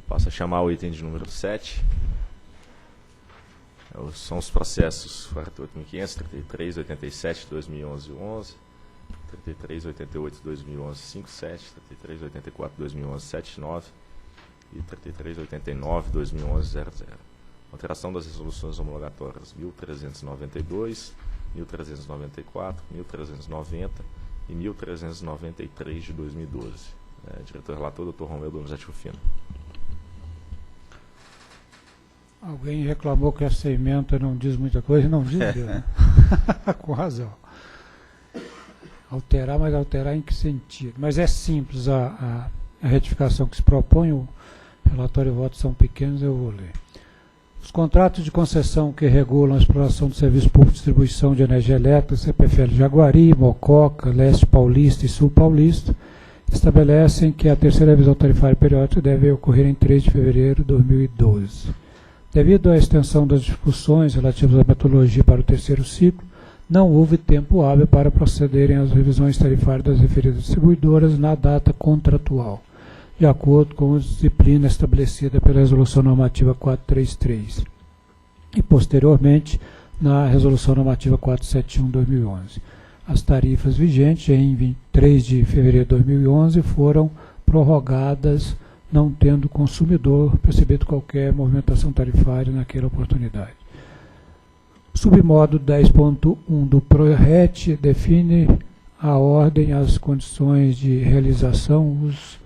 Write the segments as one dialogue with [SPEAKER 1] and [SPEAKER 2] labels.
[SPEAKER 1] Passo a chamar o item de número 7. São os processos 48.500, 3387, 2011, 11, 3388, 2011, 57, 3384, 2011, 79 e 3389, 2011, 00. Alteração das resoluções homologatórias 1392, 1394, 1390 e 1393 de 2012. Diretor relator, Dr. Romeu Donizete Rufino.
[SPEAKER 2] Alguém reclamou que essa emenda não diz muita coisa, não diz mesmo. Com razão. Alterar, mas alterar em que sentido? Mas é simples a retificação que se propõe, o relatório e o voto são pequenos, eu vou ler. Os contratos de concessão que regulam a exploração do serviço público de distribuição de energia elétrica, CPFL Jaguari, Mococa, Leste Paulista e Sul Paulista, estabelecem que a terceira revisão tarifária periódica deve ocorrer em 3 de fevereiro de 2012. Devido à extensão das discussões relativas à metodologia para o terceiro ciclo, não houve tempo hábil para procederem às revisões tarifárias das referidas distribuidoras na data contratual, de acordo com a disciplina estabelecida pela Resolução Normativa 433 e, posteriormente, na Resolução Normativa 471/2011. As tarifas vigentes em 23 de fevereiro de 2011 foram prorrogadas, não tendo o consumidor percebido qualquer movimentação tarifária naquela oportunidade. O submodo 10.1 do PRORET define a ordem, as condições de realização, os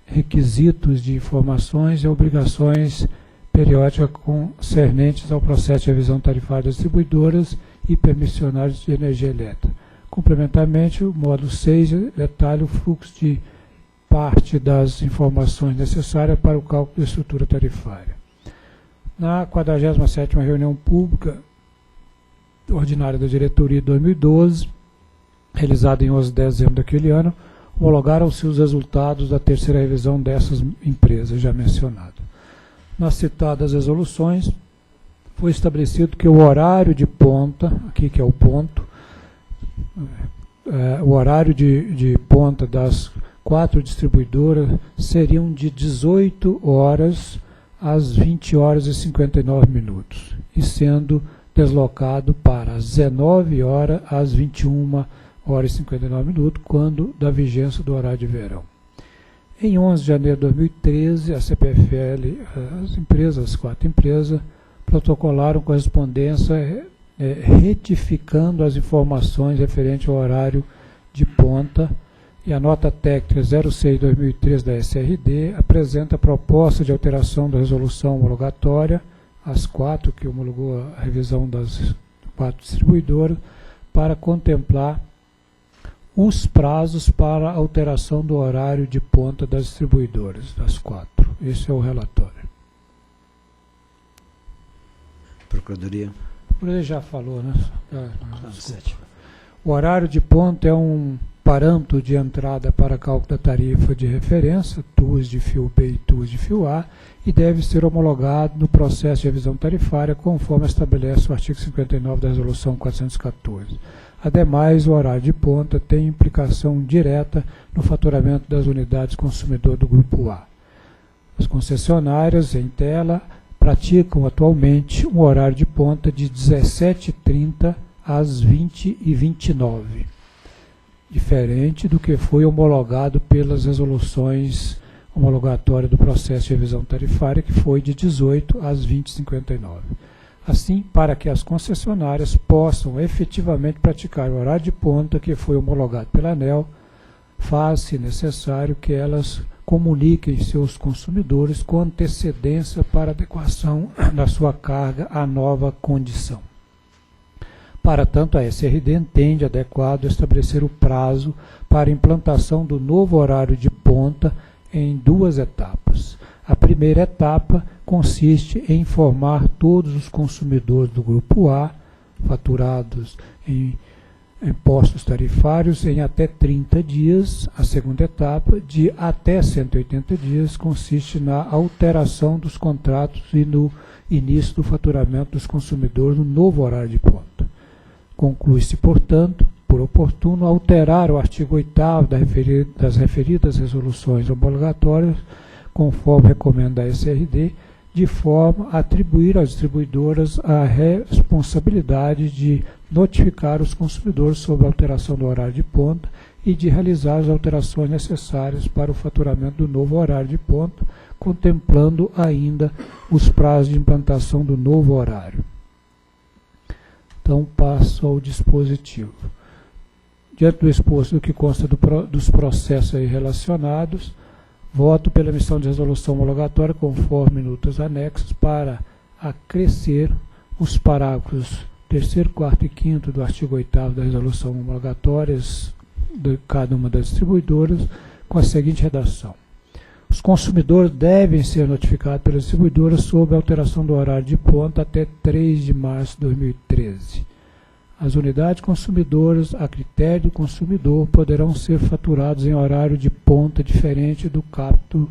[SPEAKER 2] requisitos de informações e obrigações periódicas concernentes ao processo de revisão tarifária das distribuidoras e permissionários de energia elétrica. Complementarmente, o módulo 6 detalha o fluxo de parte das informações necessárias para o cálculo da estrutura tarifária. Na 47ª reunião pública ordinária da diretoria de 2012, realizada em 11 de dezembro daquele ano, homologaram-se os resultados da terceira revisão dessas empresas já mencionadas. Nas citadas resoluções, foi estabelecido que o horário de ponta, aqui que é o ponto, o horário de ponta das 4 distribuidoras seriam de 18 horas às 20 horas e 59 minutos, e sendo deslocado para as 19 horas às 21 horas e 59 minutos, quando da vigência do horário de verão. Em 11 de janeiro de 2013, a CPFL, as 4 empresas, protocolaram correspondência retificando as informações referentes ao horário de ponta, e a nota técnica 06/2013 da SRD apresenta a proposta de alteração da resolução homologatória, as 4 que homologou a revisão das 4 distribuidoras, para contemplar os prazos para a alteração do horário de ponta das distribuidoras, das 4. Esse é o relatório.
[SPEAKER 3] Procuradoria.
[SPEAKER 2] A Procuradoria já falou, né? O horário de ponta é um parâmetro de entrada para cálculo da tarifa de referência, TUS de fio B e TUS de fio A, e deve ser homologado no processo de revisão tarifária, conforme estabelece o artigo 59 da Resolução 414. Ademais, o horário de ponta tem implicação direta no faturamento das unidades consumidor do Grupo A. As concessionárias, em tela, praticam atualmente um horário de ponta de 17h30 às 20h29, diferente do que foi homologado pelas resoluções homologatórias do processo de revisão tarifária, que foi de 18 às 20h59. Assim, para que as concessionárias possam efetivamente praticar o horário de ponta que foi homologado pela ANEEL, faz-se necessário que elas comuniquem seus consumidores com antecedência para adequação da sua carga à nova condição. Para tanto, a SRD entende adequado estabelecer o prazo para a implantação do novo horário de ponta em 2 etapas. A primeira etapa consiste em informar todos os consumidores do Grupo A, faturados em impostos tarifários, em até 30 dias. A segunda etapa, de até 180 dias, consiste na alteração dos contratos e no início do faturamento dos consumidores no novo horário de ponta. Conclui-se, portanto, por oportuno alterar o artigo 8º das referidas resoluções homologatórias, conforme recomenda a SRD, de forma a atribuir às distribuidoras a responsabilidade de notificar os consumidores sobre a alteração do horário de ponta e de realizar as alterações necessárias para o faturamento do novo horário de ponta, contemplando ainda os prazos de implantação do novo horário. Então, passo ao dispositivo. Diante do exposto do que consta dos processos aí relacionados, voto pela emissão de resolução homologatória conforme minutas anexas para acrescer os parágrafos 3º, 4º e 5º do artigo 8º da resolução homologatórias de cada uma das distribuidoras com a seguinte redação. Os consumidores devem ser notificados pelas distribuidoras sobre a alteração do horário de ponta até 3 de março de 2013. As unidades consumidoras, a critério do consumidor, poderão ser faturadas em horário de ponta diferente do capto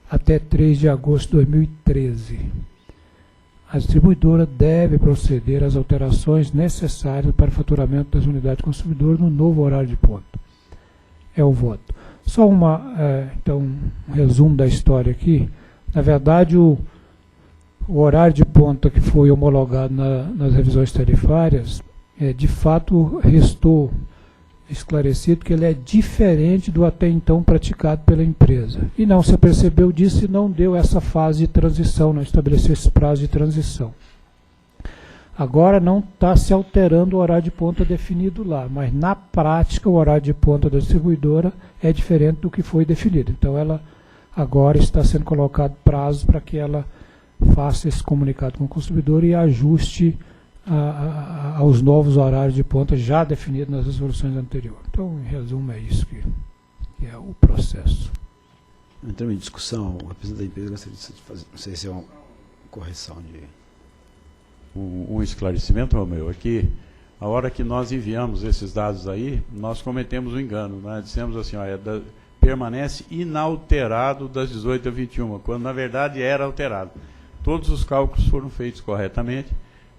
[SPEAKER 2] até 3 de agosto de 2013. A distribuidora deve proceder às alterações necessárias para o faturamento das unidades consumidoras no novo horário de ponta. É o voto. Só então, um resumo da história aqui. Na verdade, o horário de ponta que foi homologado nas revisões tarifárias, de fato, restou esclarecido que ele é diferente do até então praticado pela empresa. E não se apercebeu disso e não deu essa fase de transição, não estabeleceu esse prazo de transição. Agora não está se alterando o horário de ponta definido lá, mas na prática o horário de ponta da distribuidora é diferente do que foi definido. Então ela agora está sendo colocado prazo para que ela faça esse comunicado com o consumidor e ajuste aos novos horários de ponta já definidos nas resoluções anteriores. Então, em resumo, é isso que é o processo.
[SPEAKER 3] Entrando em discussão, o representante da empresa gostaria de fazer, não sei se é uma correção de...
[SPEAKER 4] Um esclarecimento, Romeu, é que a hora que nós enviamos esses dados aí, nós cometemos um engano, né? Dissemos assim, olha, permanece inalterado das 18 a 21, quando na verdade era alterado. Todos os cálculos foram feitos corretamente,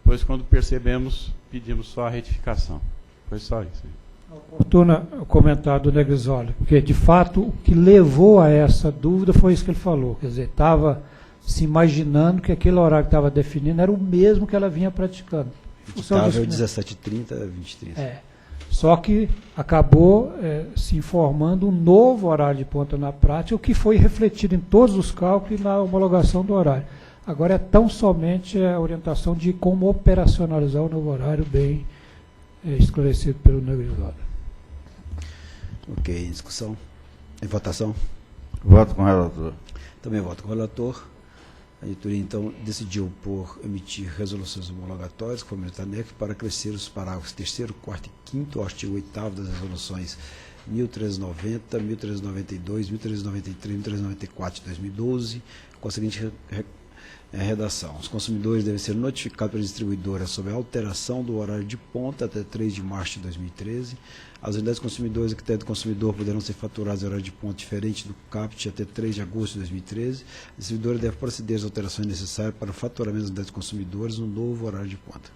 [SPEAKER 4] pois quando percebemos, pedimos só a retificação. Foi só isso.
[SPEAKER 2] Oportuno o comentário do Negrisoli, porque de fato o que levou a essa dúvida foi isso que ele falou, quer dizer, estava se imaginando que aquele horário que estava definindo era o mesmo que ela vinha praticando.
[SPEAKER 3] Estava 17h30 a 20h30.
[SPEAKER 2] Só que acabou se informando um novo horário de ponta na prática, o que foi refletido em todos os cálculos e na homologação do horário. Agora é tão somente a orientação de como operacionalizar o novo horário, bem esclarecido pelo Negrisoli.
[SPEAKER 3] Ok, discussão. Em votação?
[SPEAKER 1] Voto com o relator.
[SPEAKER 3] Também voto com o relator. A diretoria, então, decidiu por emitir resoluções homologatórias, conforme está anexo, para acrescer os parágrafos 3º, 4º e 5º, artigo 8º das resoluções 1390, 1392, 1393, 1394 de 2012, com a seguinte redação. Os consumidores devem ser notificados pela distribuidora sobre a alteração do horário de ponta até 3 de março de 2013. As unidades consumidoras e critério do consumidor poderão ser faturadas em horário de ponta diferente do CAPT até 3 de agosto de 2013. A distribuidora deve proceder às alterações necessárias para o faturamento das unidades consumidoras no novo horário de ponta.